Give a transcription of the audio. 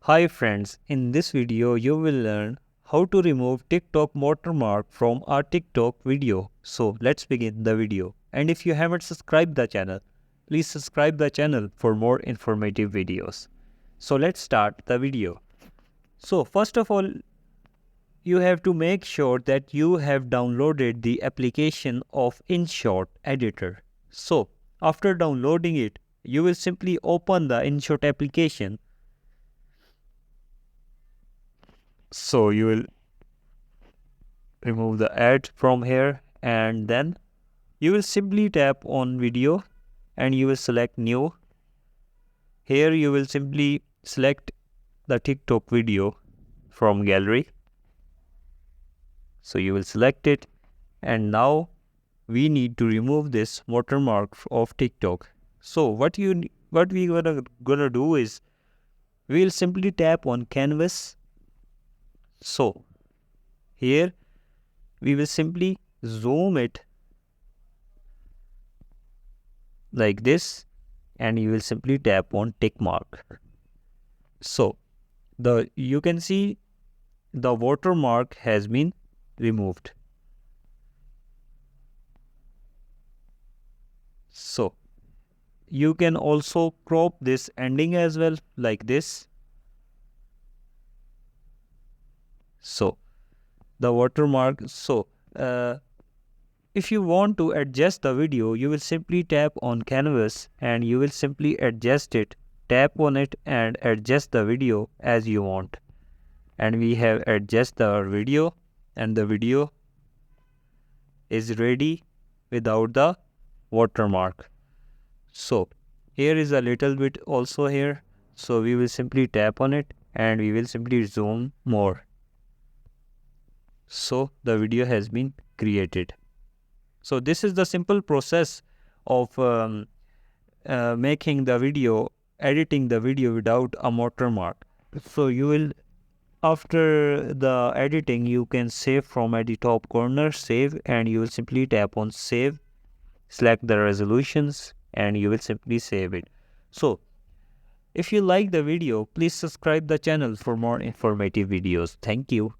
Hi friends, in this video you will learn how to remove TikTok watermark from our TikTok video. So let's begin the video. And if you haven't subscribed the channel, please subscribe the channel for more informative videos. So let's start the video. So first of all, you have to make sure that you have downloaded the application of InShot editor. So after downloading it, you will simply open the InShot application. So you will remove the ad from here and then you will simply tap on video and you will select new. Here you will simply select the TikTok video from gallery. So you will select it and now we need to remove this watermark of TikTok. So what we gonna do is we will simply tap on canvas. So here we will simply zoom it like this and you will simply tap on tick mark. So you can see the watermark has been removed. So you can also crop this ending as well like this. So the watermark. So if you want to adjust the video, you will simply tap on canvas and you will simply adjust it. Tap on it and adjust the video as you want. And we have adjusted our video and the video is ready without the watermark. So here is a little bit also here. So we will simply tap on it and we will simply zoom more. So the video has been created. So this is the simple process of making the video, editing the video without a watermark. So you will, after the editing, you can save from at the top corner, save, and you will simply tap on save, select the resolutions, and you will simply save it. So if you like the video, please subscribe the channel for more informative videos. Thank you.